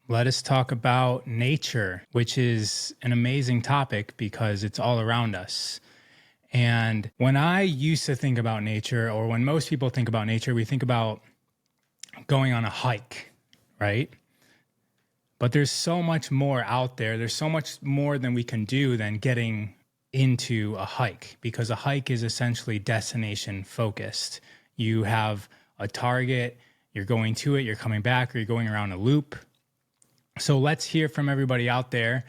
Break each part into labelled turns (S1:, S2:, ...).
S1: let us talk about nature, which is an amazing topic because it's all around us. And when I used to think about nature, or when most people think about nature, we think about going on a hike, right? But there's so much more out there. There's so much more than we can do than getting into a hike, because a hike is essentially destination focused. You have a target, you're going to it, you're coming back, or you're going around a loop. So let's hear from everybody out there.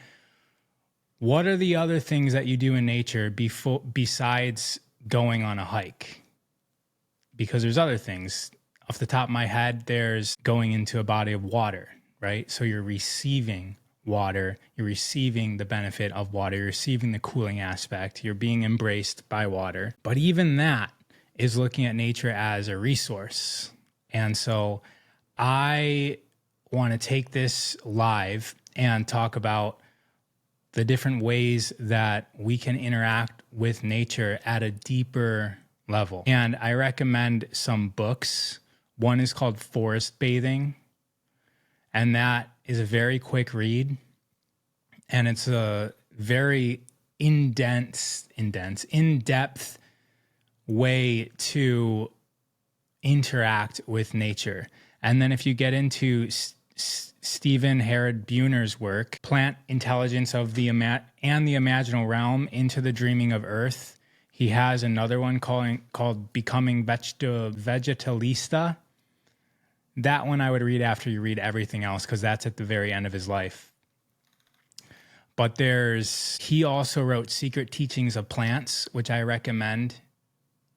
S1: What are the other things that you do in nature besides going on a hike? Because there's other things. Off the top of my head, there's going into a body of water, right? So you're receiving water, you're receiving the benefit of water, you're receiving the cooling aspect, you're being embraced by water. But even that is looking at nature as a resource. And so I want to take this live and talk about the different ways that we can interact with nature at a deeper level. And I recommend some books. One is called Forest Bathing, and that is a very quick read. And it's a very in-depth way to interact with nature. And then if you get into Stephen Herod Buhner's work, Plant Intelligence of the and the Imaginal Realm into the Dreaming of Earth, he has another one called Becoming Vegetalista. That one I would read after you read everything else, because that's at the very end of his life. But he also wrote Secret Teachings of Plants, which I recommend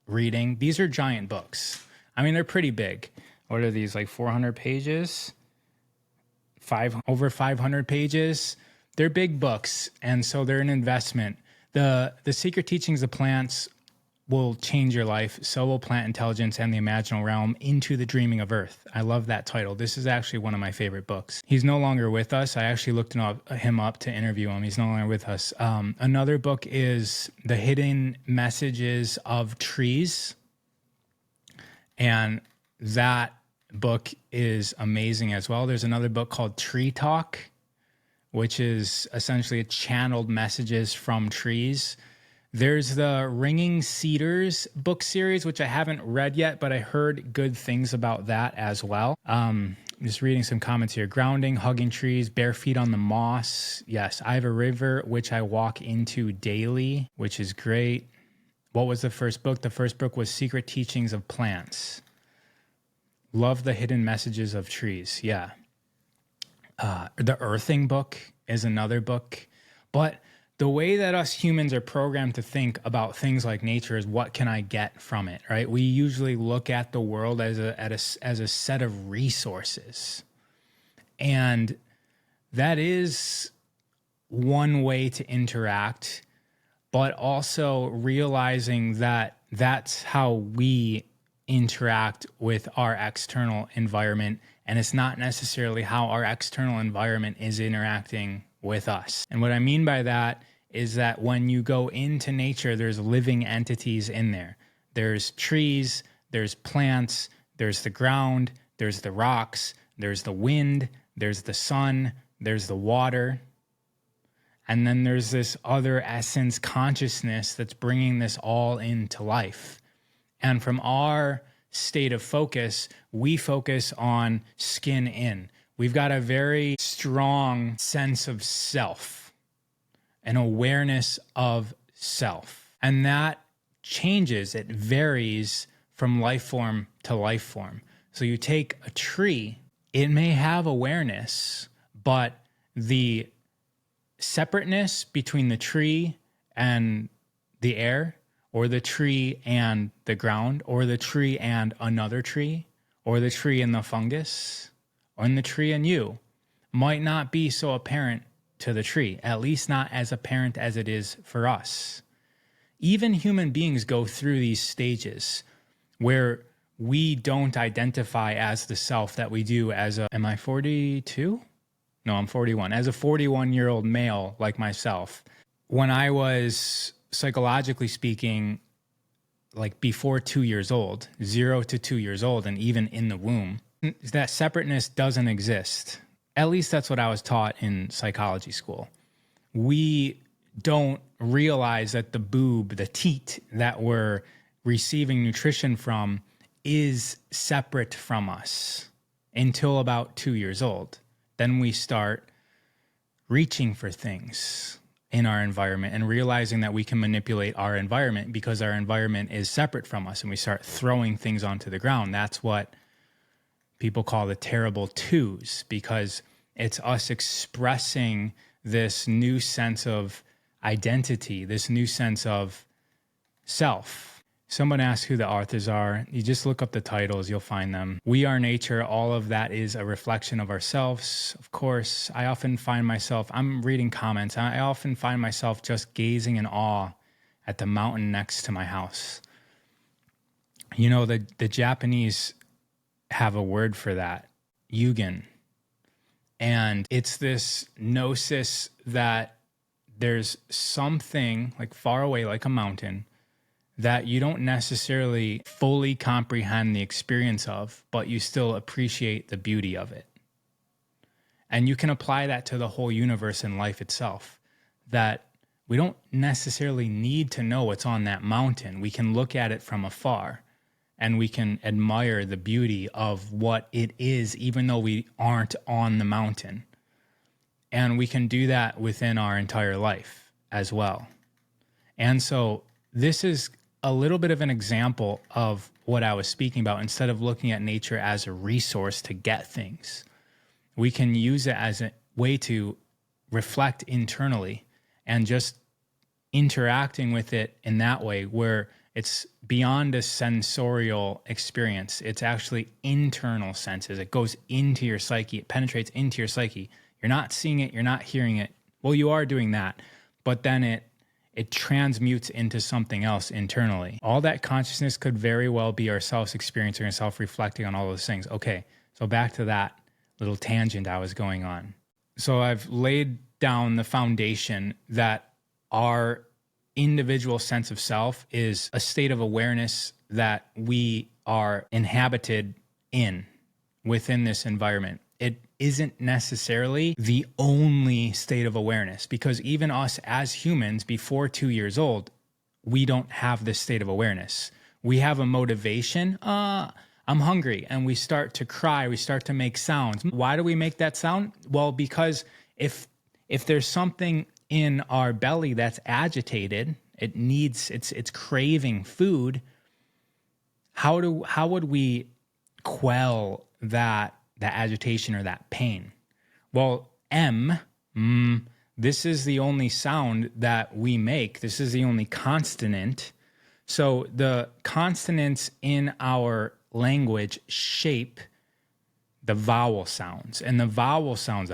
S1: reading. These are giant books. I mean, they're pretty big. What are these, like 400 pages? Over 500 pages. They're big books, and so they're an investment. The Secret Teachings of Plants will change your life. So will Plant Intelligence and the Imaginal Realm into the Dreaming of Earth. I love that title. This is actually one of my favorite books. He's no longer with us. I actually looked him up to interview him. He's no longer with us. Another book is The Hidden Messages of Trees. And that book is amazing as well. There's another book called Tree Talk, which is essentially channeled messages from trees. There's the Ringing Cedars book series, which I haven't read yet, but I heard good things about that as well. Just reading some comments here. Grounding, Hugging Trees, Bare Feet on the Moss. Yes, I have a river which I walk into daily, which is great. What was the first book? The first book was Secret Teachings of Plants. Love the Hidden Messages of Trees. Yeah. The Earthing book is another book. But the way that us humans are programmed to think about things like nature is, what can I get from it, right? We usually look at the world as a set of resources. And that is one way to interact, but also realizing that that's how we interact with our external environment, and it's not necessarily how our external environment is interacting with us. And what I mean by that is that when you go into nature, there's living entities in there. There's trees, there's plants, there's the ground, there's the rocks, there's the wind, there's the sun, there's the water. And then there's this other essence consciousness that's bringing this all into life. And from our state of focus, we focus on skin in. We've got a very strong sense of self, an awareness of self. And that changes, it varies from life form to life form. So you take a tree, it may have awareness, but the separateness between the tree and the air, or the tree and the ground, or the tree and another tree, or the tree and the fungus, or the tree and you, might not be so apparent to the tree, at least not as apparent as it is for us. Even human beings go through these stages where we don't identify as the self that we do as am I 42? No, I'm 41. As a 41-year-old male like myself, when I was, psychologically speaking, like before 2 years old, 0 to 2 years old, and even in the womb, that separateness doesn't exist. At least that's what I was taught in psychology school. We don't realize that the boob, the teat that we're receiving nutrition from is separate from us until about 2 years old. Then we start reaching for things in our environment and realizing that we can manipulate our environment because our environment is separate from us, and we start throwing things onto the ground. That's what people call the terrible twos, because it's us expressing this new sense of identity, this new sense of self. Someone asked who the authors are. You just look up the titles, you'll find them. We Are Nature, all of that is a reflection of ourselves. Of course, I often find myself, I'm reading comments, I often find myself just gazing in awe at the mountain next to my house. You know, the Japanese have a word for that, Yugan. And it's this gnosis that there's something like far away, like a mountain, that you don't necessarily fully comprehend the experience of, but you still appreciate the beauty of it. And you can apply that to the whole universe and life itself, that we don't necessarily need to know what's on that mountain. We can look at it from afar and we can admire the beauty of what it is, even though we aren't on the mountain. And we can do that within our entire life as well. And so this is a little bit of an example of what I was speaking about. Instead of looking at nature as a resource to get things, we can use it as a way to reflect internally and just interacting with it in that way, where it's beyond a sensorial experience. It's actually internal senses. It goes into your psyche. It penetrates into your psyche. You're not seeing it. You're not hearing it. Well, you are doing that, but then it transmutes into something else internally. All that consciousness could very well be ourselves experiencing and self-reflecting on all those things. Okay, so back to that little tangent I was going on. So I've laid down the foundation that our individual sense of self is a state of awareness that we are inhabited in within this environment. It isn't necessarily the only state of awareness, because even us as humans before 2 years old, we don't have this state of awareness. We have a motivation. I'm hungry. And we start to cry. We start to make sounds. Why do we make that sound? Well, because if there's something in our belly that's agitated, it's craving food, how would we quell that agitation or that pain? Well, this is the only sound that we make. This is the only consonant. So the consonants in our language shape the vowel sounds. And the vowel sounds,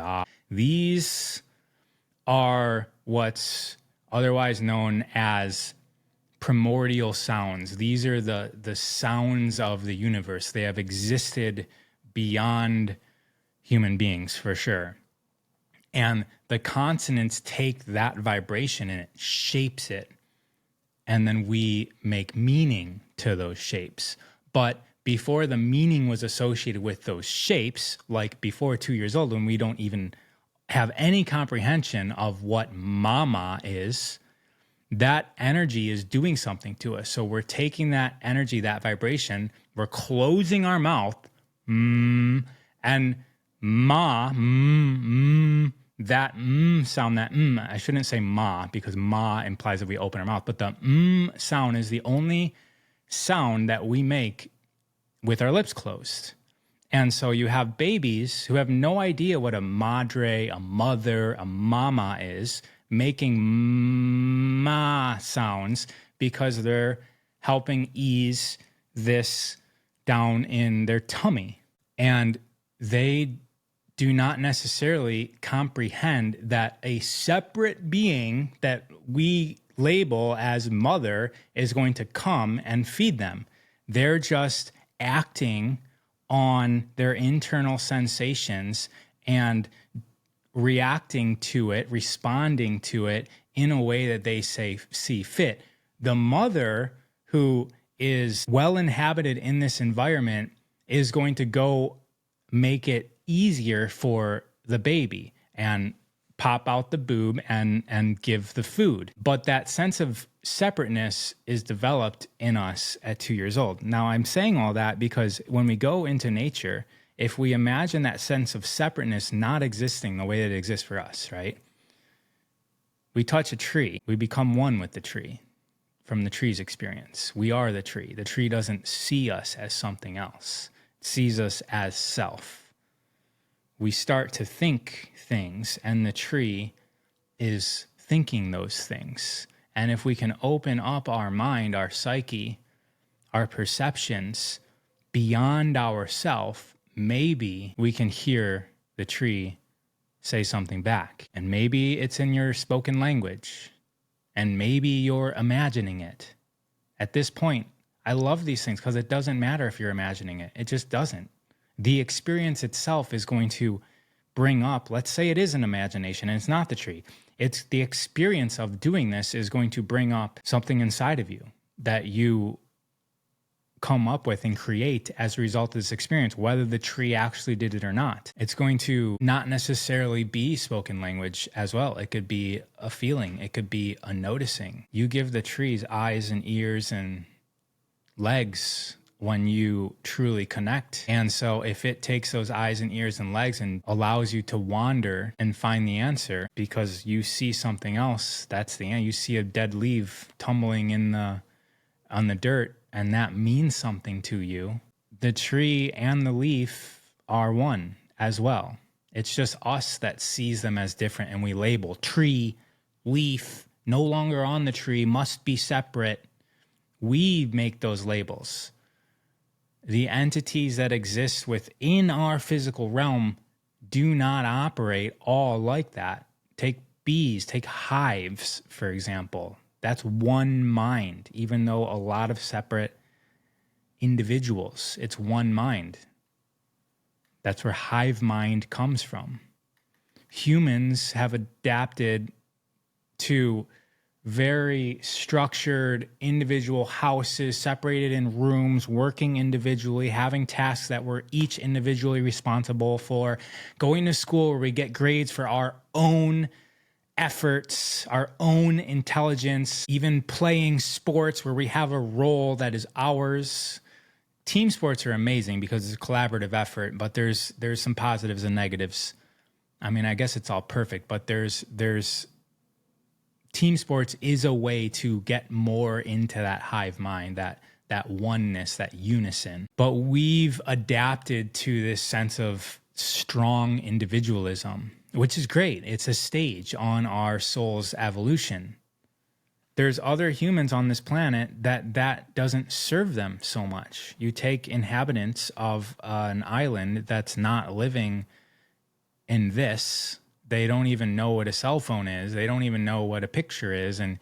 S1: these are what's otherwise known as primordial sounds. These are the sounds of the universe. They have existed beyond human beings for sure. And the consonants take that vibration and it shapes it. And then we make meaning to those shapes. But before the meaning was associated with those shapes, like before 2 years old, when we don't even have any comprehension of what mama is, that energy is doing something to us. So we're taking that energy, that vibration, we're closing our mouth, and that sound, that I shouldn't say ma, because ma implies that we open our mouth, but the sound is the only sound that we make with our lips closed. And so you have babies who have no idea what a madre, a mother, a mama is, making ma sounds because they're helping ease this down in their tummy. And they do not necessarily comprehend that a separate being that we label as mother is going to come and feed them. They're just acting on their internal sensations and reacting to it, responding to it in a way that they see fit. The mother, who is well inhabited in this environment, is going to go make it easier for the baby and pop out the boob and give the food. But that sense of separateness is developed in us at 2 years old. Now, I'm saying all that because when we go into nature, if we imagine that sense of separateness not existing the way that it exists for us, right? We touch a tree, we become one with the tree from the tree's experience. We are the tree. The tree doesn't see us as something else. It sees us as self. We start to think things, and the tree is thinking those things. And if we can open up our mind, our psyche, our perceptions beyond ourself, maybe we can hear the tree say something back. And maybe it's in your spoken language. And maybe you're imagining it. At this point, I love these things because it doesn't matter if you're imagining it. It just doesn't. The experience itself is going to bring up, let's say it is an imagination and it's not the tree. It's the experience of doing this is going to bring up something inside of you that you come up with and create as a result of this experience, whether the tree actually did it or not. It's going to not necessarily be spoken language as well. It could be a feeling. It could be a noticing. You give the trees eyes and ears and legs when you truly connect. And so if it takes those eyes and ears and legs and allows you to wander and find the answer because you see something else, that's the end. You see a dead leaf tumbling on the dirt, and that means something to you. The tree and the leaf are one as well. It's just us that sees them as different, and we label tree, leaf, no longer on the tree, must be separate. We make those labels. The entities that exist within our physical realm do not operate all like that. Take bees, take hives, for example. That's one mind, even though a lot of separate individuals, it's one mind. That's where hive mind comes from. Humans have adapted to very structured individual houses, separated in rooms, working individually, having tasks that we're each individually responsible for, going to school where we get grades for our own efforts, our own intelligence, even playing sports where we have a role that is ours. Team sports are amazing because it's a collaborative effort, but there's some positives and negatives. I mean, I guess it's all perfect, but there's team sports is a way to get more into that hive mind, that oneness, that unison. But we've adapted to this sense of strong individualism, which is great. It's a stage on our soul's evolution. There's other humans on this planet that doesn't serve them so much. You take inhabitants of an island that's not living in this. They don't even know what a cell phone is. They don't even know what a picture is. And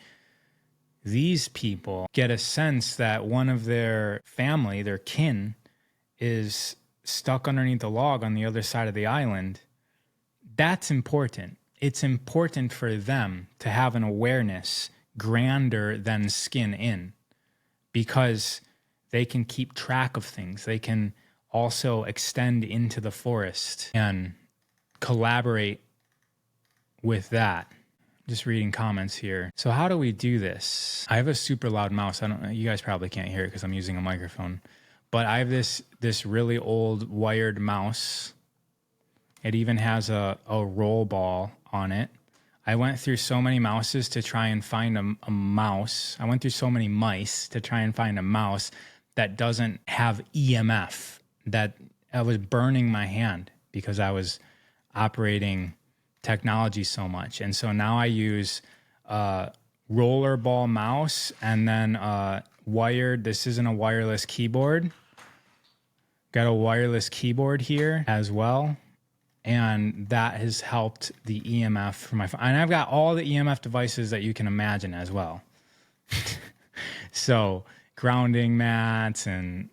S1: these people get a sense that one of their family, their kin, is stuck underneath a log on the other side of the island. That's important. It's important for them to have an awareness grander than skin in, because they can keep track of things. They can also extend into the forest and collaborate with that. Just reading comments here. So how do we do this? I have a super loud mouse. You guys probably can't hear it because I'm using a microphone, but I have this really old wired mouse. It even has a roll ball on it. I went through so many mouses to try and find a mouse. I went through so many mice to try and find a mouse that doesn't have EMF. That I was burning my hand because I was operating technology so much. And so now I use a rollerball mouse and then wired. This isn't a wireless keyboard. Got a wireless keyboard here as well. And that has helped the EMF for my phone. And I've got all the EMF devices that you can imagine as well. So grounding mats and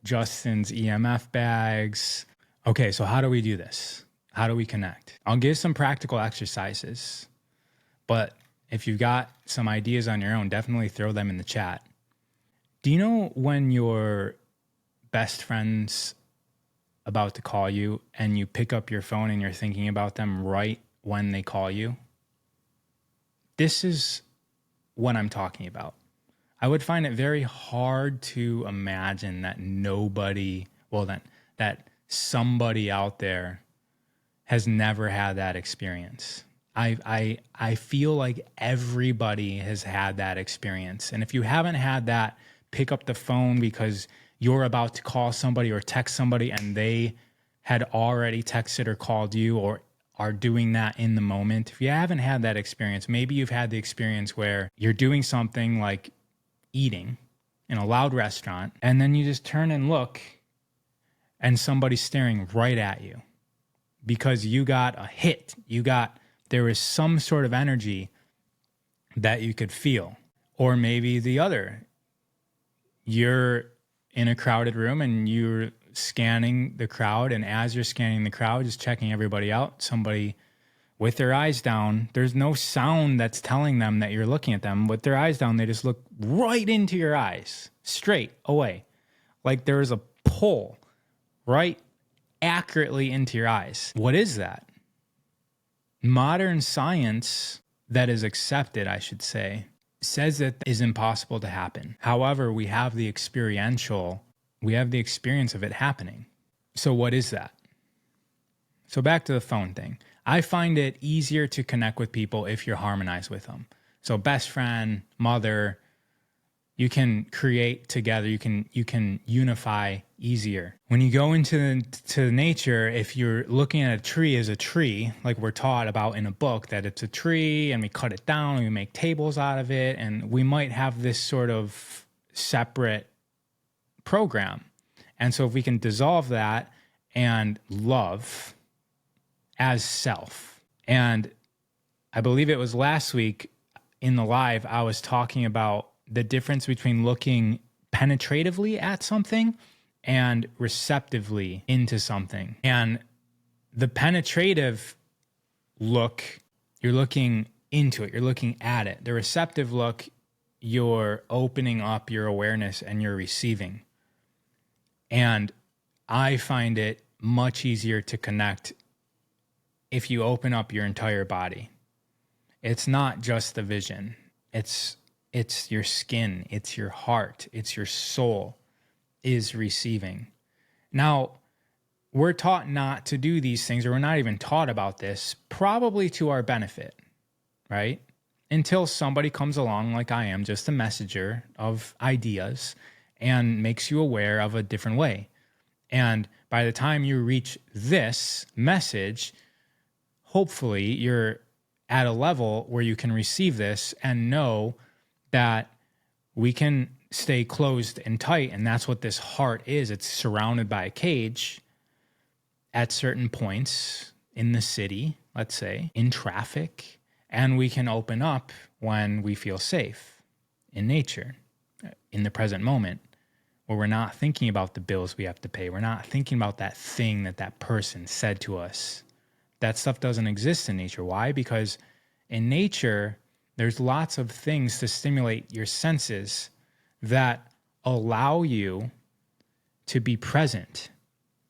S1: Justin's EMF bags. Okay, so how do we do this? How do we connect? I'll give some practical exercises, but if you've got some ideas on your own, definitely throw them in the chat. Do you know when your best friend's about to call you and you pick up your phone and you're thinking about them right when they call you. This is what I'm talking about. I would find it very hard to imagine that that somebody out there has never had that experience. I feel like everybody has had that experience. And if you haven't had that, pick up the phone because you're about to call somebody or text somebody and they had already texted or called you or are doing that in the moment. If you haven't had that experience, maybe you've had the experience where you're doing something like eating in a loud restaurant and then you just turn and look and somebody's staring right at you because you got a hit. There was some sort of energy that you could feel. Or maybe the other, you're in a crowded room and you're scanning the crowd, and as you're scanning the crowd, just checking everybody out, somebody with their eyes down, there's no sound that's telling them that you're looking at them. With their eyes down, they just look right into your eyes, straight away. Like there's a pull right accurately into your eyes. What is that? Modern science that is accepted, I should say, says that is impossible to happen. However, we have the experience of it happening. So what is that? So back to the phone thing. I find it easier to connect with people if you're harmonized with them. So best friend, mother, you can create together, you can unify easier. When you go into nature, if you're looking at a tree as a tree, like we're taught about in a book, that it's a tree and we cut it down and we make tables out of it, and we might have this sort of separate program. And so if we can dissolve that and love as self, and I believe it was last week in the live, I was talking about the difference between looking penetratively at something and receptively into something. And the penetrative look, you're looking into it, you're looking at it. The receptive look, you're opening up your awareness and you're receiving. And I find it much easier to connect if you open up your entire body. It's not just the vision. It's your skin, it's your heart, it's your soul is receiving. Now, we're taught not to do these things, or we're not even taught about this, probably to our benefit, right? Until somebody comes along like I am, just a messenger of ideas, and makes you aware of a different way. And by the time you reach this message, hopefully you're at a level where you can receive this and know that we can stay closed and tight. And that's what this heart is. It's surrounded by a cage at certain points in the city, let's say, in traffic. And we can open up when we feel safe in nature, in the present moment, where we're not thinking about the bills we have to pay. We're not thinking about that thing that person said to us. That stuff doesn't exist in nature. Why? Because in nature, there's lots of things to stimulate your senses that allow you to be present.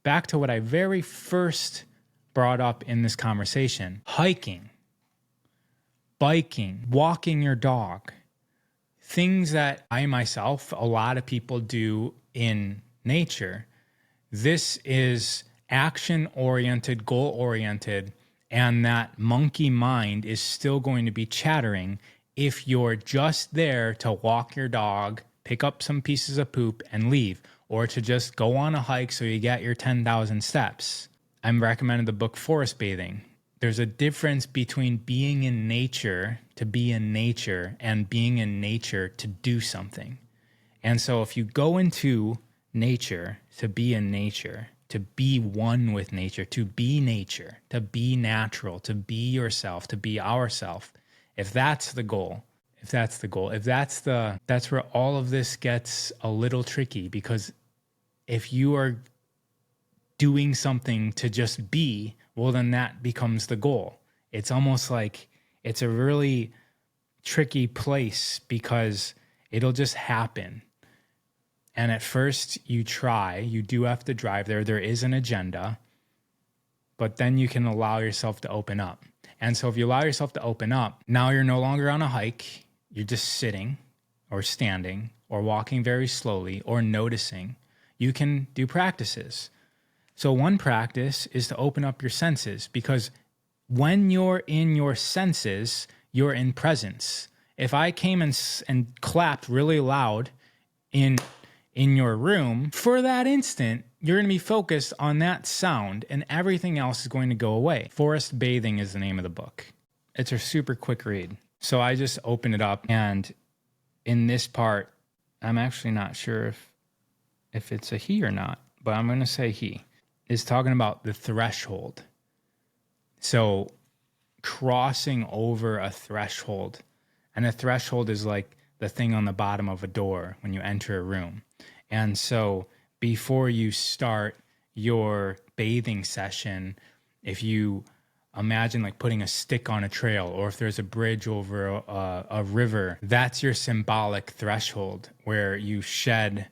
S1: Back to what I very first brought up in this conversation: hiking, biking, walking your dog, things that I myself, a lot of people do in nature. This is action-oriented, goal-oriented, and that monkey mind is still going to be chattering if you're just there to walk your dog, pick up some pieces of poop, and leave, or to just go on a hike so you get your 10,000 steps. I'm recommending the book Forest Bathing. There's a difference between being in nature to be in nature and being in nature to do something. And so if you go into nature to be in nature, to be one with nature, to be natural, to be yourself, to be ourself, if that's the goal, that's where all of this gets a little tricky, because if you are doing something to just be, well, then that becomes the goal. It's almost like it's a really tricky place because it'll just happen. And at first you do have to drive there. There is an agenda, but then you can allow yourself to open up. And so if you allow yourself to open up, now you're no longer on a hike. You're just sitting or standing or walking very slowly or noticing. You can do practices. So one practice is to open up your senses, because when you're in your senses, you're in presence. If I came and clapped really loud in your room, for that instant, you're going to be focused on that sound and everything else is going to go away. Forest Bathing is the name of the book. It's a super quick read. So I just opened it up, and in this part, I'm actually not sure if it's a he or not, but I'm going to say he, is talking about the threshold. So crossing over a threshold, and a threshold is like the thing on the bottom of a door when you enter a room. And so before you start your bathing session, if you imagine like putting a stick on a trail, or if there's a bridge over a river, that's your symbolic threshold where you shed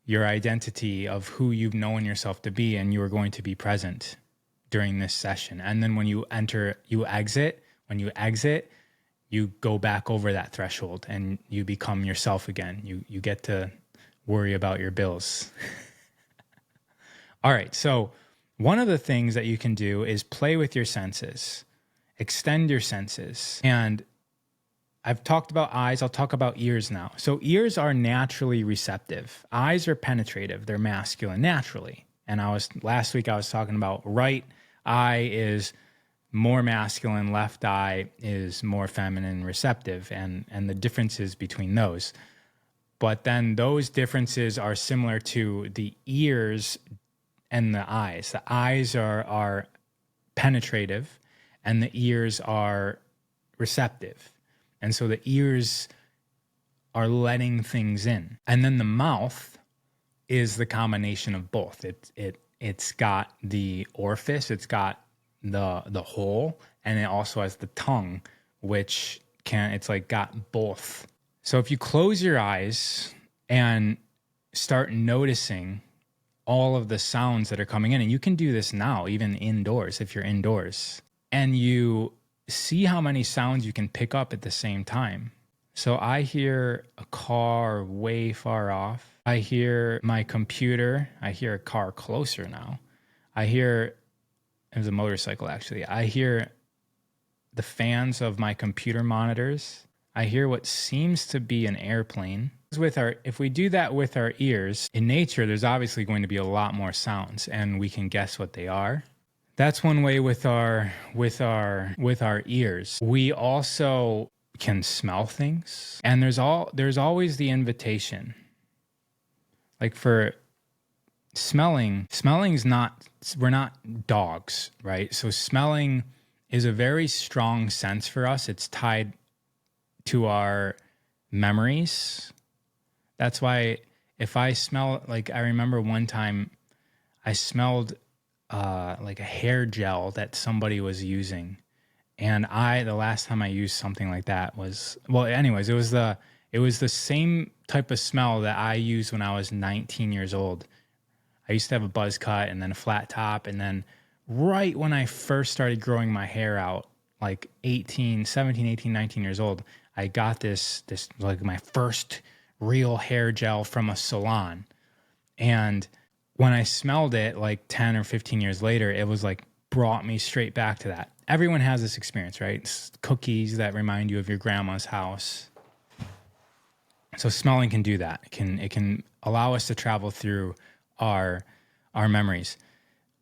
S1: your identity of who you've known yourself to be, and you are going to be present during this session. And then when you enter, you exit. When you exit, you go back over that threshold and you become yourself again. You get to worry about your bills. All right, so one of the things that you can do is play with your senses, extend your senses. And I've talked about eyes, I'll talk about ears now. So ears are naturally receptive. Eyes are penetrative, they're masculine naturally. And last week I was talking about right eye is more masculine, left eye is more feminine, receptive, and the differences between those. But then those differences are similar to the ears and the eyes. The eyes are penetrative and the ears are receptive. And so the ears are letting things in. And then the mouth is the combination of both. It's got the orifice, it's got the hole, and it also has the tongue, which it's like got both. So if you close your eyes and start noticing all of the sounds that are coming in, and you can do this now, even indoors, if you're indoors, and you see how many sounds you can pick up at the same time. So I hear a car way far off. I hear my computer. I hear a car closer now. It was a motorcycle actually. I hear the fans of my computer monitors. I hear what seems to be an airplane. If we do that with our ears, in nature, there's obviously going to be a lot more sounds, and we can guess what they are. That's one way with our ears. We also can smell things, and there's always the invitation. Like for smelling's not, we're not dogs, right? So smelling is a very strong sense for us. It's tied to our memories. That's why if I smell, like I remember one time I smelled like a hair gel that somebody was using. And the last time I used something like that was, well, anyways, it was the same type of smell that I used when I was 19 years old. I used to have a buzz cut and then a flat top. And then right when I first started growing my hair out, like 17, 18, 19 years old, I got this like my first real hair gel from a salon. And when I smelled it like 10 or 15 years later, it was like brought me straight back to that. Everyone has this experience, right? It's cookies that remind you of your grandma's house. So smelling can do that. It can allow us to travel through our memories.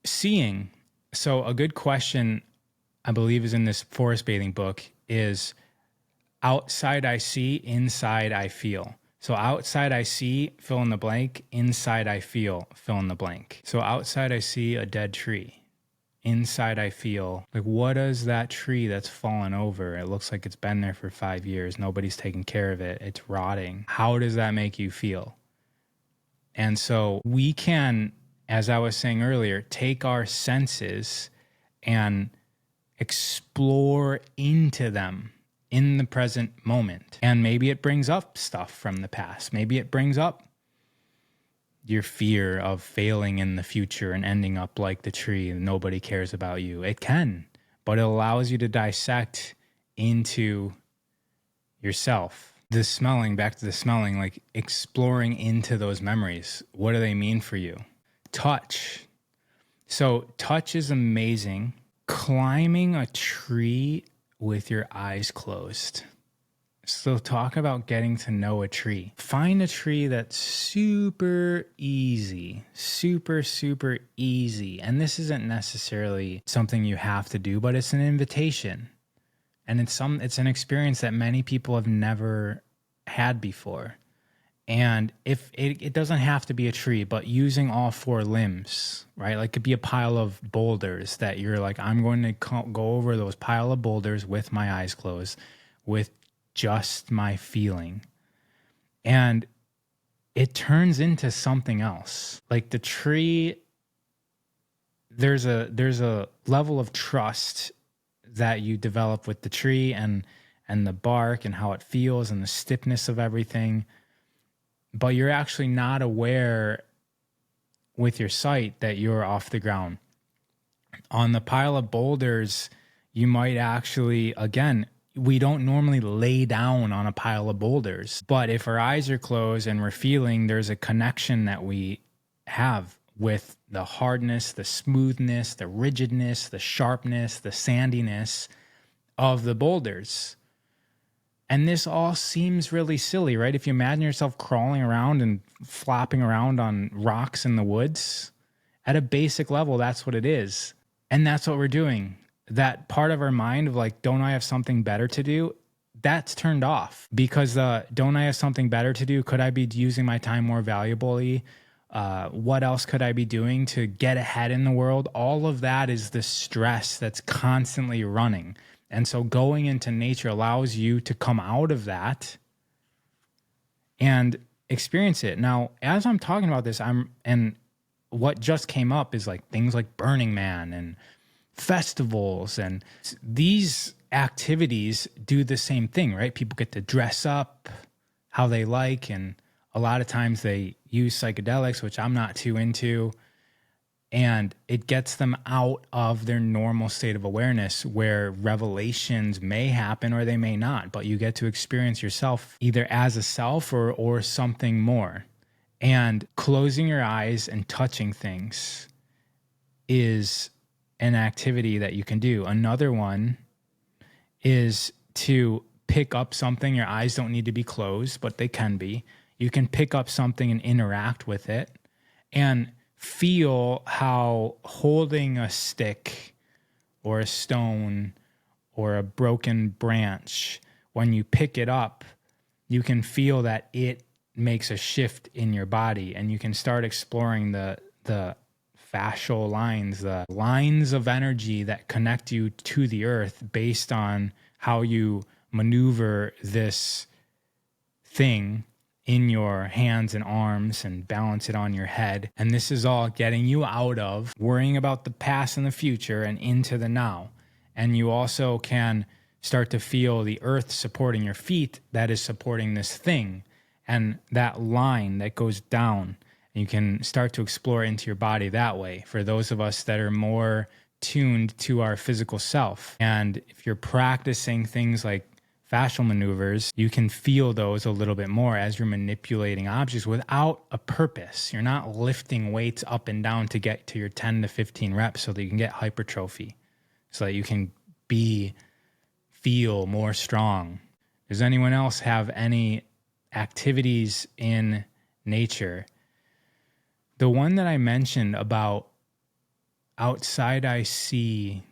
S1: Seeing, so a good question I believe is in this forest bathing book is outside I see, inside I feel. So outside I see, fill in the blank. Inside I feel, fill in the blank. So outside I see a dead tree. Inside I feel, like what is that tree that's fallen over? It looks like it's been there for 5 years. Nobody's taking care of it. It's rotting. How does that make you feel? And so we can, as I was saying earlier, take our senses and explore into them in the present moment. And maybe it brings up stuff from the past. Maybe it brings up your fear of failing in the future and ending up like the tree and nobody cares about you. It can, but it allows you to dissect into yourself. The smelling, back to the smelling, like exploring into those memories. What do they mean for you? Touch. So touch is amazing. Climbing a tree with your eyes closed. So talk about getting to know a tree. Find a tree that's super easy, super easy. And this isn't necessarily something you have to do, but it's an invitation. And it's an experience that many people have never had before. And if it doesn't have to be a tree, but using all four limbs, right? Like it could be a pile of boulders that you're like, I'm going to go over those pile of boulders with my eyes closed, with just my feeling. And it turns into something else. Like the tree, there's a level of trust that you develop with the tree and the bark and how it feels and the stiffness of everything. But you're actually not aware with your sight that you're off the ground. On the pile of boulders, you might actually, again, we don't normally lay down on a pile of boulders, but if our eyes are closed and we're feeling, there's a connection that we have with the hardness, the smoothness, the rigidness, the sharpness, the sandiness of the boulders. And this all seems really silly, right? If you imagine yourself crawling around and flopping around on rocks in the woods, at a basic level, that's what it is. And that's what we're doing. That part of our mind of like, don't I have something better to do? That's turned off because don't I have something better to do? Could I be using my time more valuably? What else could I be doing to get ahead in the world? All of that is the stress that's constantly running. And so going into nature allows you to come out of that and experience it. Now, as I'm talking about this, and what just came up is like things like Burning Man and festivals, and these activities do the same thing, right? People get to dress up how they like, and a lot of times they use psychedelics, which I'm not too into. And it gets them out of their normal state of awareness where revelations may happen or they may not, but you get to experience yourself either as a self or something more. And closing your eyes and touching things is an activity that you can do. Another one is to pick up something. Your eyes don't need to be closed, but they can be. You can pick up something and interact with it and feel how holding a stick or a stone or a broken branch, when you pick it up, you can feel that it makes a shift in your body, and you can start exploring the fascial lines, the lines of energy that connect you to the earth based on how you maneuver this thing in your hands and arms and balance it on your head. And this is all getting you out of worrying about the past and the future and into the now. And you also can start to feel the earth supporting your feet that is supporting this thing, and that line that goes down. And you can start to explore into your body that way for those of us that are more tuned to our physical self. And if you're practicing things like fascial maneuvers, you can feel those a little bit more as you're manipulating objects without a purpose. You're not lifting weights up and down to get to your 10 to 15 reps so that you can get hypertrophy, so that you can feel more strong. Does anyone else have any activities in nature? The one that I mentioned about outside I see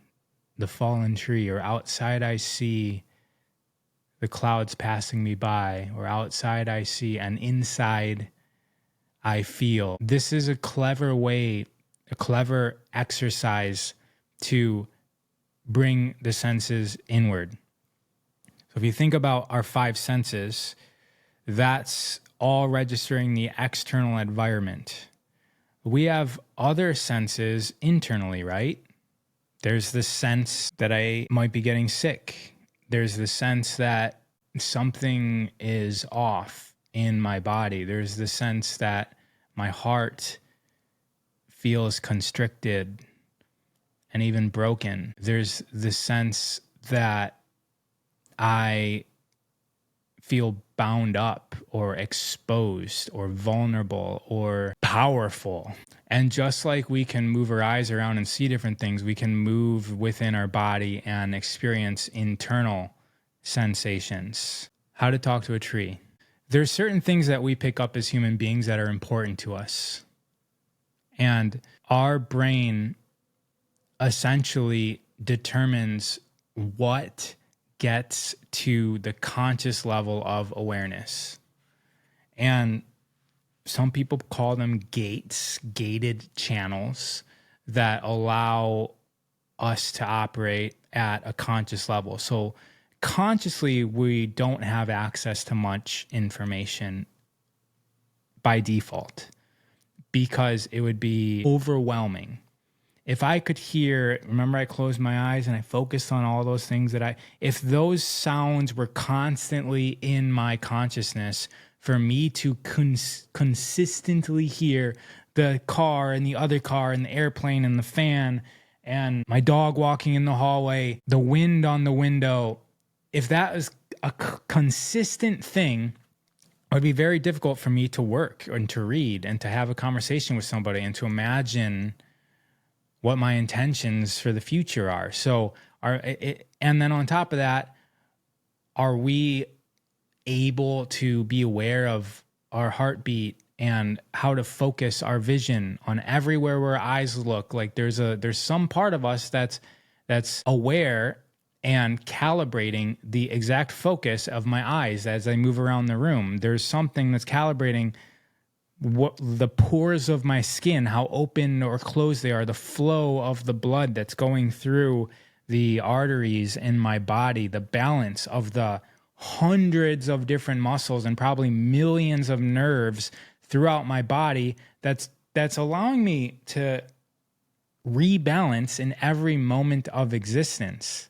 S1: the fallen tree, or outside I see the clouds passing me by, or outside I see, and inside I feel. This is a clever way, a clever exercise to bring the senses inward. So if you think about our five senses, that's all registering the external environment. We have other senses internally, right? There's the sense that I might be getting sick. There's the sense that something is off in my body. There's the sense that my heart feels constricted and even broken. There's this sense that I feel bound up or exposed or vulnerable or powerful. And just like we can move our eyes around and see different things, we can move within our body and experience internal sensations. How to talk to a tree. There's certain things that we pick up as human beings that are important to us. And our brain essentially determines what gets to the conscious level of awareness. And some people call them gates, gated channels that allow us to operate at a conscious level. So consciously, we don't have access to much information by default because it would be overwhelming. If I could hear, remember I closed my eyes and I focused on all those things if those sounds were constantly in my consciousness, for me to consistently hear the car and the other car and the airplane and the fan and my dog walking in the hallway, the wind on the window, if that was a consistent thing, it would be very difficult for me to work and to read and to have a conversation with somebody and to imagine what my intentions for the future are. So, and then on top of that, are we able to be aware of our heartbeat and how to focus our vision on everywhere where our eyes look? Like there's some part of us that's aware and calibrating the exact focus of my eyes as I move around the room. There's something that's calibrating what the pores of my skin, how open or closed they are, the flow of the blood that's going through the arteries in my body, the balance of the hundreds of different muscles and probably millions of nerves throughout my body that's allowing me to rebalance in every moment of existence.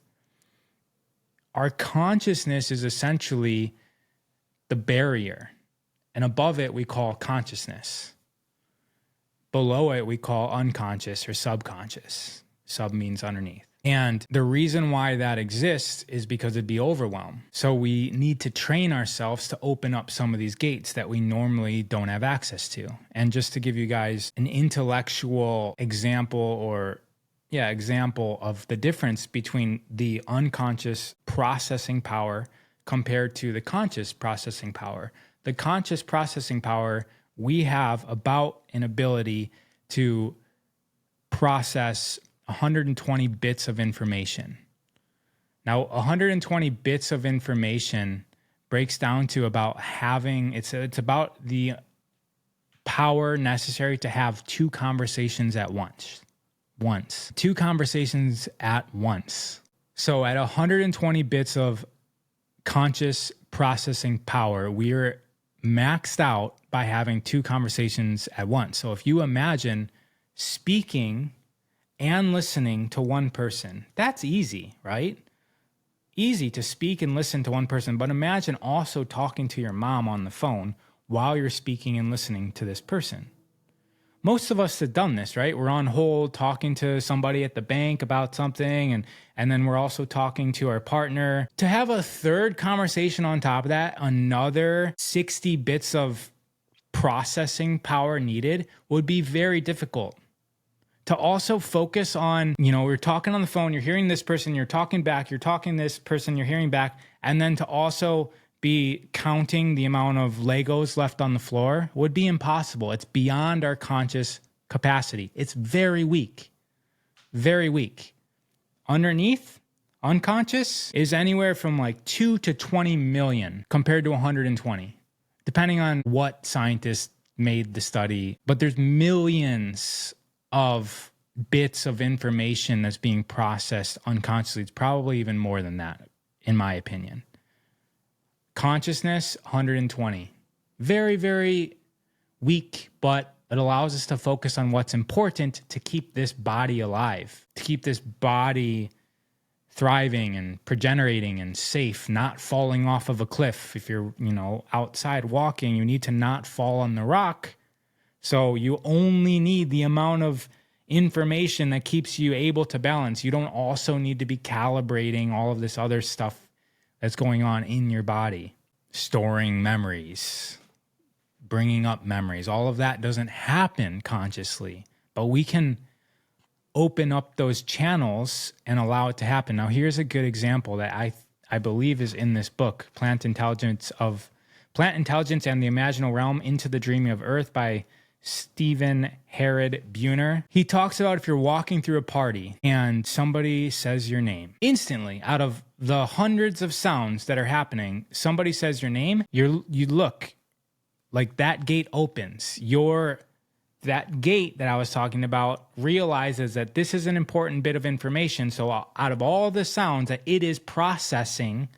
S1: Our consciousness is essentially the barrier. And above it, we call consciousness. Below it, we call unconscious or subconscious. Sub means underneath. And the reason why that exists is because it'd be overwhelm. So we need to train ourselves to open up some of these gates that we normally don't have access to. And just to give you guys an intellectual example of the difference between the unconscious processing power compared to the conscious processing power. The conscious processing power, we have about an ability to process 120 bits of information. Now, 120 bits of information breaks down to about it's about the power necessary to have two conversations at once. Two conversations at once. So at 120 bits of conscious processing power, we're maxed out by having two conversations at once. So if you imagine speaking and listening to one person, that's easy, right? Easy to speak and listen to one person, but imagine also talking to your mom on the phone while you're speaking and listening to this person. Most of us have done this, right? We're on hold talking to somebody at the bank about something, and then we're also talking to our partner. To have a third conversation on top of that, another 60 bits of processing power needed would be very difficult. To also focus on, we're talking on the phone, you're hearing this person, you're talking back, you're talking this person, you're hearing back, and then to also be counting the amount of Legos left on the floor would be impossible. It's beyond our conscious capacity. It's very weak. Very weak. Underneath, unconscious is anywhere from like 2 to 20 million compared to 120, depending on what scientists made the study. But there's millions of bits of information that's being processed unconsciously. It's probably even more than that, in my opinion. Consciousness, 120. Very, very weak, but it allows us to focus on what's important to keep this body alive, to keep this body thriving and progenerating and safe, not falling off of a cliff. If you're, outside walking, you need to not fall on the rock So you only need the amount of information that keeps you able to balance. You don't also need to be calibrating all of this other stuff that's going on in your body, storing memories, bringing up memories. All of that doesn't happen consciously, but we can open up those channels and allow it to happen. Now, here's a good example that I believe is in this book, Plant Intelligence and the Imaginal Realm into the Dreaming of Earth by Stephen Herod Buhner. He talks about if you're walking through a party and somebody says your name, instantly out of the hundreds of sounds that are happening, somebody says your name, you look like that gate opens. That gate that I was talking about realizes that this is an important bit of information. So out of all the sounds that it is processing,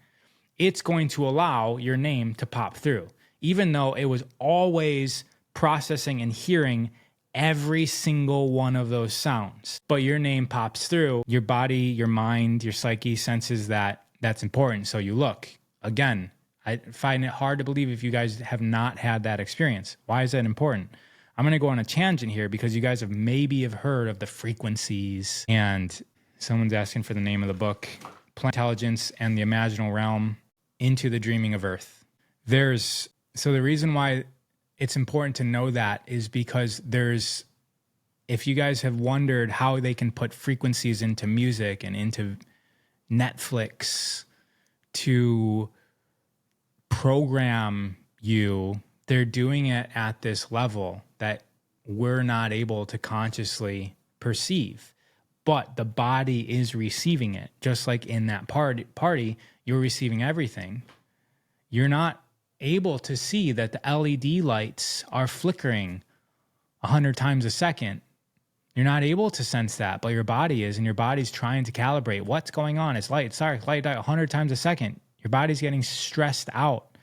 S1: it's going to allow your name to pop through, even though it was always processing and hearing every single one of those sounds. But your name pops through, your body, your mind, your psyche senses that that's important. So you look. Again, I find it hard to believe if you guys have not had that experience. Why is that important? I'm going to go on a tangent here because you guys have heard of the frequencies, and someone's asking for the name of the book, Plant Intelligence and the Imaginal Realm into the Dreaming of Earth. So the reason why it's important to know that is because if you guys have wondered how they can put frequencies into music and into Netflix to program you, they're doing it at this level that we're not able to consciously perceive. But the body is receiving it. Just like in that party, you're receiving everything. You're not able to see that the LED lights are flickering 100 times a second. You're not able to sense that, but your body is, and your body's trying to calibrate what's going on. It's light, sorry, light 100 times a second. Your body's getting stressed out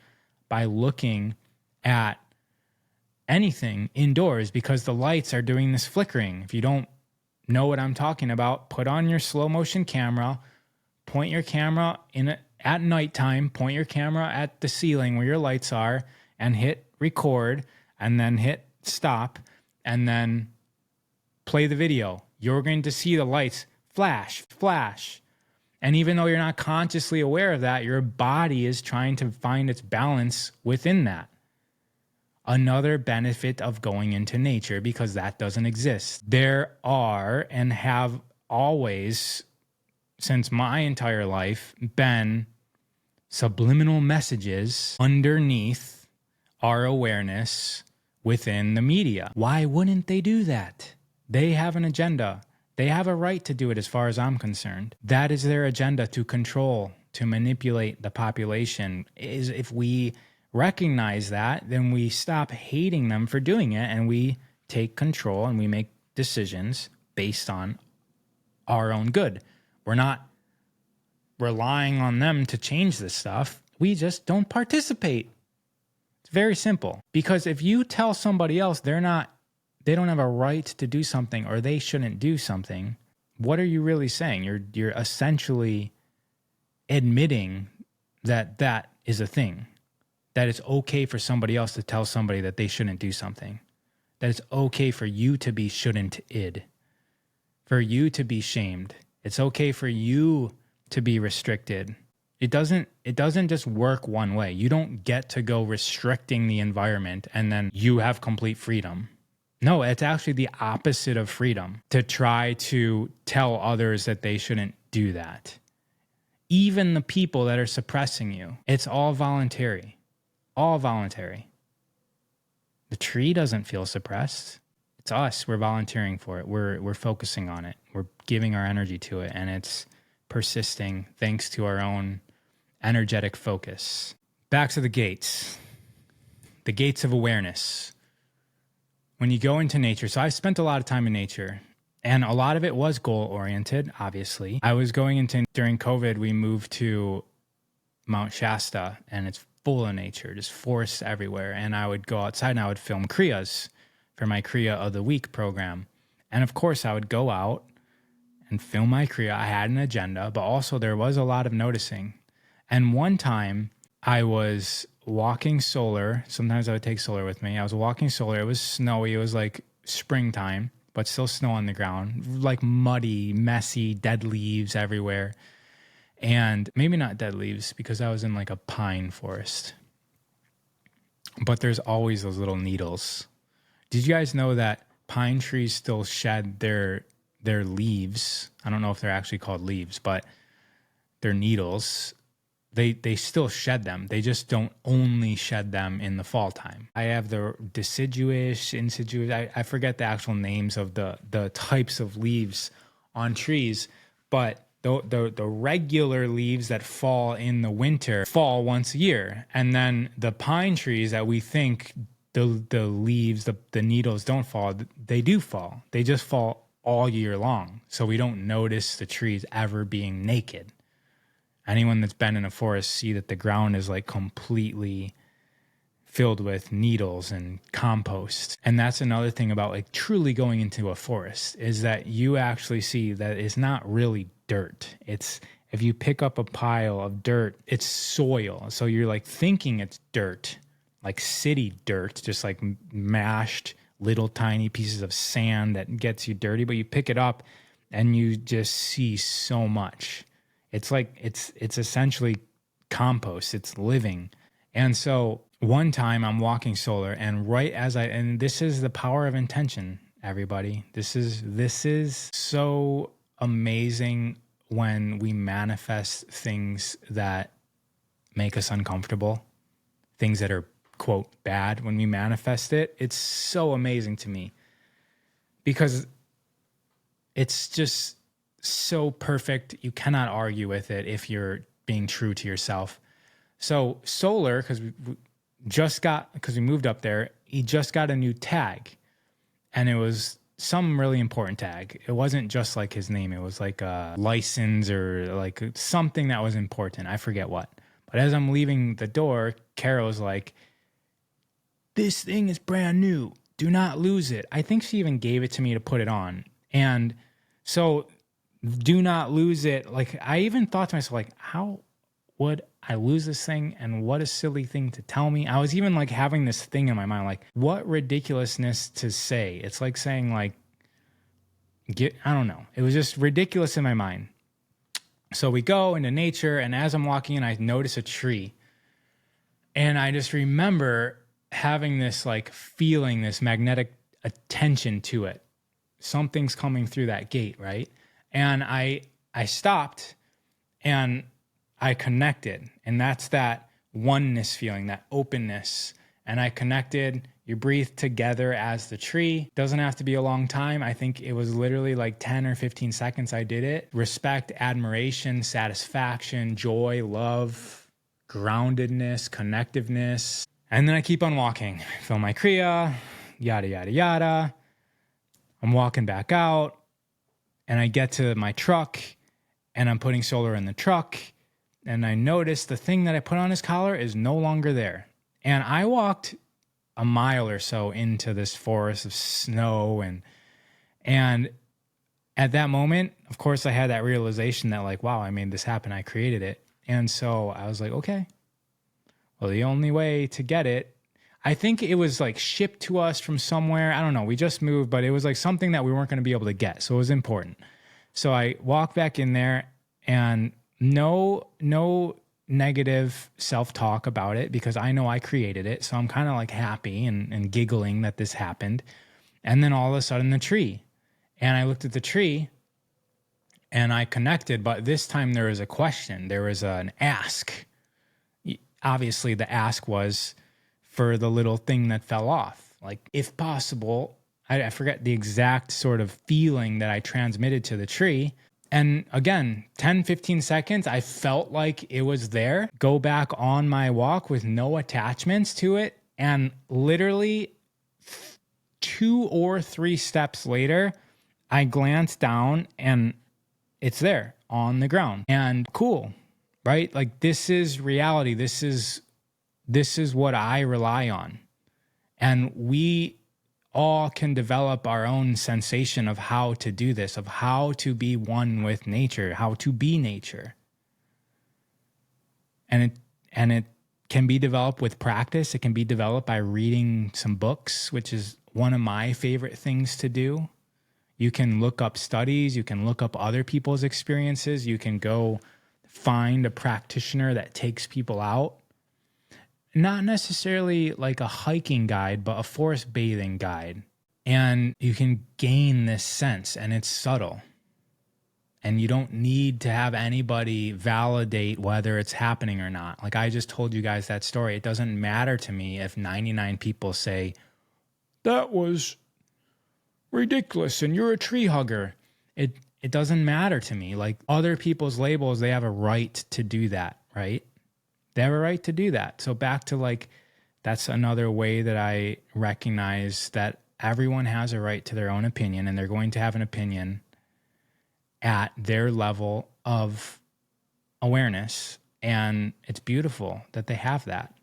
S1: by looking at anything indoors because the lights are doing this flickering. If you don't know what I'm talking about, put on your slow motion camera, point your camera at nighttime, point your camera at the ceiling where your lights are, and hit record, and then hit stop, and then play the video. You're going to see the lights flash, flash. And even though you're not consciously aware of that, your body is trying to find its balance within that. Another benefit of going into nature, because that doesn't exist. There are, and have always, since my entire life, been subliminal messages underneath our awareness within the media. Why wouldn't they do that? They have an agenda. They have a right to do it as far as I'm concerned. That is their agenda, to control, to manipulate the population. If we recognize that, then we stop hating them for doing it, and we take control and we make decisions based on our own good. We're not relying on them to change this stuff. We just don't participate. It's very simple. Because if you tell somebody else they don't have a right to do something, or they shouldn't do something, what are you really saying? You're essentially admitting that that is a thing. That it's okay for somebody else to tell somebody that they shouldn't do something. That it's okay for you to be shouldn't-id. For you to be shamed. It's okay for you to be restricted. It doesn't just work one way. You don't get to go restricting the environment and then you have complete freedom. No, it's actually the opposite of freedom to try to tell others that they shouldn't do that. Even the people that are suppressing you, it's all voluntary. All voluntary. The tree doesn't feel suppressed. It's us. We're volunteering for it. We're focusing on it. We're giving our energy to it, and it's persisting thanks to our own energetic focus. Back to the gates. The gates of awareness. When you go into nature, so I spent a lot of time in nature, and a lot of it was goal-oriented, obviously. I was during COVID, we moved to Mount Shasta, and it's full of nature, just forests everywhere. And I would go outside and I would film Kriyas for my Kriya of the Week program. And of course, I would go out and film my Kriya. I had an agenda, but also there was a lot of noticing. And one time I was walking solar. Sometimes I would take solar with me. I was walking solar. It was snowy. It was like springtime, but still snow on the ground, like muddy, messy, dead leaves everywhere. And maybe not dead leaves because I was in like a pine forest. But there's always those little needles. Did you guys know that pine trees still shed their leaves? I don't know if they're actually called leaves, but their needles. They still shed them. They just don't only shed them in the fall time. I have the deciduous, insidious. I forget the actual names of the types of leaves on trees, but the regular leaves that fall in the winter fall once a year, and then the pine trees that we think the leaves, the needles don't fall, they do fall. They just fall all year long, so we don't notice the trees ever being naked. Anyone that's been in a forest see that the ground is like completely filled with needles and compost. And that's another thing about like truly going into a forest, is that you actually see that it's not really dirt. It's, if you pick up a pile of dirt, it's soil. So you're like thinking it's dirt, like city dirt, just like mashed little tiny pieces of sand that gets you dirty, but you pick it up and you just see so much. It's like, it's essentially compost. It's living. And so one time I'm walking solar, and right as and this is the power of intention, everybody. This is so amazing when we manifest things that make us uncomfortable, things that are, quote, bad. When we manifest it, it's so amazing to me because it's just so perfect. You cannot argue with it if you're being true to yourself. So solar, because we moved up there, he just got a new tag, and it was some really important tag. It wasn't just like his name. It was like a license or like something that was important. I forget what. But as I'm leaving the door, Carol's like, "This thing is brand new. Do not lose it." I think she even gave it to me to put it on. And so do not lose it. Like, I even thought to myself, like, how would I lose this thing? And what a silly thing to tell me. I was even like having this thing in my mind, like, what ridiculousness to say. It's like saying like, I don't know. It was just ridiculous in my mind. So we go into nature, and as I'm walking in, I notice a tree. And I just remember having this like feeling, this magnetic attention to it. Something's coming through that gate, right? And I stopped and I connected. And that's that oneness feeling, that openness. And I connected. You breathe together as the tree. Doesn't have to be a long time. I think it was literally like 10 or 15 seconds I did it. Respect, admiration, satisfaction, joy, love, groundedness, connectiveness. And then I keep on walking. Fill my Kriya, yada, yada, yada. I'm walking back out, and I get to my truck, and I'm putting solar in the truck, and I notice the thing that I put on his collar is no longer there. And I walked a mile or so into this forest of snow, and at that moment, of course, I had that realization that like, wow, I made this happen. I created it. And so I was like, okay, well, the only way to get it, I think it was like shipped to us from somewhere. I don't know. We just moved, but it was like something that we weren't going to be able to get. So it was important. So I walked back in there, and no negative self-talk about it because I know I created it. So I'm kind of like happy and giggling that this happened. And then all of a sudden the tree, and I looked at the tree and I connected, but this time there was a question. There was an ask. Obviously the ask was for the little thing that fell off. Like, if possible, I forget the exact sort of feeling that I transmitted to the tree. And again, 10, 15 seconds, I felt like it was there. Go back on my walk with no attachments to it. And literally 2 or 3 steps later, I glanced down and it's there on the ground. And cool, right? Like, this is reality. This is what I rely on. And we all can develop our own sensation of how to do this, of how to be one with nature, how to be nature. And can be developed with practice. It can be developed by reading some books, which is one of my favorite things to do. You can look up studies. You can look up other people's experiences. You can go find a practitioner that takes people out. Not necessarily like a hiking guide, but a forest bathing guide. And you can gain this sense, and it's subtle. And you don't need to have anybody validate whether it's happening or not. Like I just told you guys that story. It doesn't matter to me if 99 people say, that was ridiculous and you're a tree hugger. It doesn't matter to me. Like other people's labels, they have a right to do that, right? They have a right to do that. So back to like, that's another way that I recognize that everyone has a right to their own opinion, and they're going to have an opinion at their level of awareness. And it's beautiful that they have that.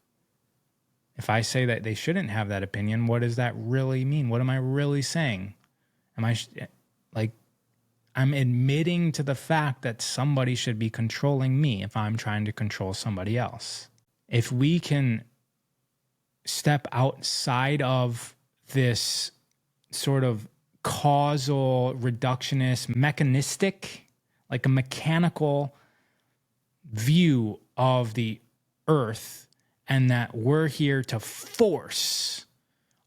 S1: If I say that they shouldn't have that opinion, what does that really mean? What am I really saying? I'm admitting to the fact that somebody should be controlling me if I'm trying to control somebody else. If we can step outside of this sort of causal, reductionist, mechanistic, like a mechanical view of the earth, and that we're here to force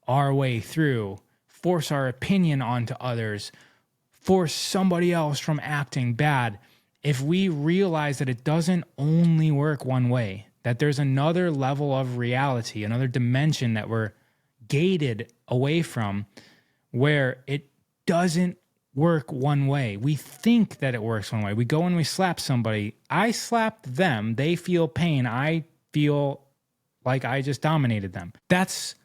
S1: our way through, force our opinion onto others, force somebody else from acting bad. If we realize that it doesn't only work one way, that there's another level of reality, another dimension that we're gated away from, where it doesn't work one way. We think that it works one way. We go and we slap somebody. I slapped them. They feel pain. I feel like I just dominated them. That's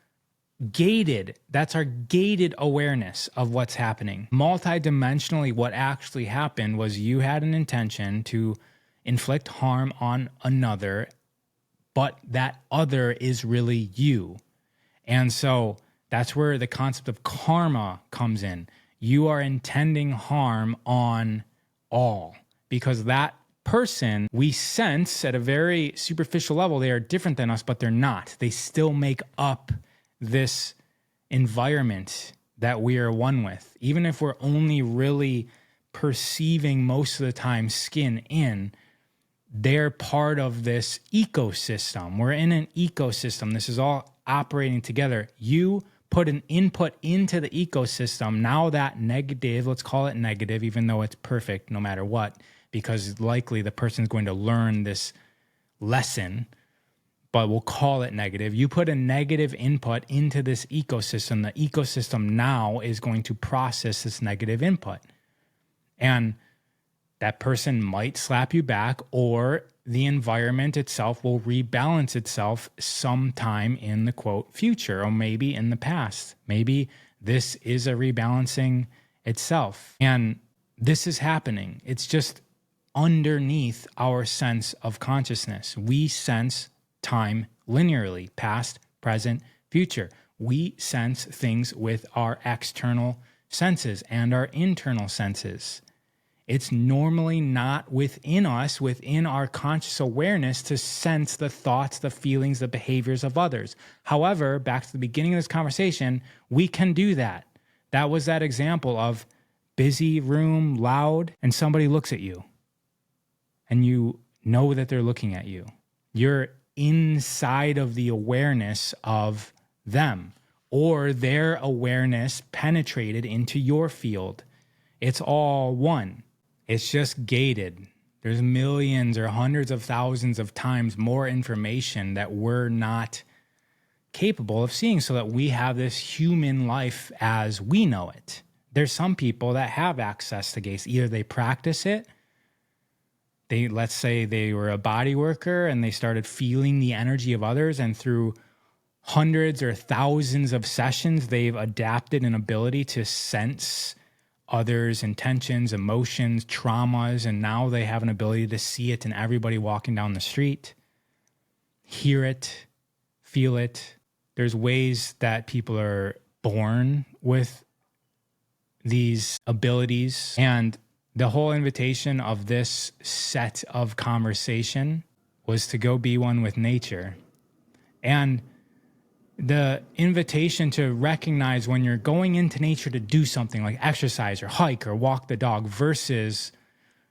S1: gated. That's our gated awareness of what's happening. Multidimensionally, what actually happened was you had an intention to inflict harm on another, but that other is really you. And so that's where the concept of karma comes in. You are intending harm on all, because that person we sense at a very superficial level, they are different than us, but they're not. They still make up this environment that we are one with. Even if we're only really perceiving most of the time skin in, they're part of this ecosystem. We're in an ecosystem. This is all operating together. You put an input into the ecosystem. Now that negative, let's call it negative, even though it's perfect no matter what, because likely the person's going to learn this lesson, but we'll call it negative. You put a negative input into this ecosystem. The ecosystem now is going to process this negative input. And that person might slap you back, or the environment itself will rebalance itself sometime in the quote future, or maybe in the past. Maybe this is a rebalancing itself. And this is happening. It's just underneath our sense of consciousness. We sense time linearly, past, present, future. We sense things with our external senses and our internal senses. It's normally not within us, within our conscious awareness, to sense the thoughts, the feelings, the behaviors of others. However, back to the beginning of this conversation, we can do that. That was that example of busy room, loud, and somebody looks at you. And you know that they're looking at you. You're inside of the awareness of them, or their awareness penetrated into your field. It's all one. It's just gated. There's millions or hundreds of thousands of times more information that we're not capable of seeing, so that we have this human life as we know it. There's some people that have access to gates. Either they practice it, let's say they were a body worker and they started feeling the energy of others, and through hundreds or thousands of sessions, they've adapted an ability to sense others' intentions, emotions, traumas, and now they have an ability to see it in everybody walking down the street, hear it, feel it. There's ways that people are born with these abilities, and the whole invitation of this set of conversation was to go be one with nature. And the invitation to recognize when you're going into nature to do something like exercise or hike or walk the dog versus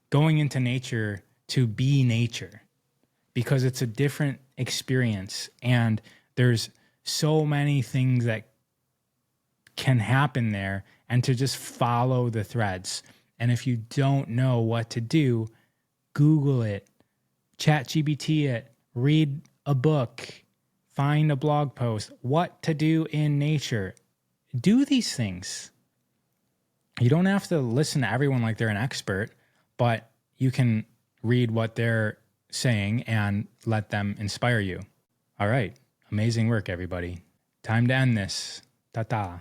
S1: going into nature to be nature, because it's a different experience and there's so many things that can happen there, and to just follow the threads. And if you don't know what to do, Google it, chat GBT it, read a book, find a blog post, what to do in nature. Do these things. You don't have to listen to everyone like they're an expert, but you can read what they're saying and let them inspire you. All right. Amazing work, everybody. Time to end this. Ta-ta.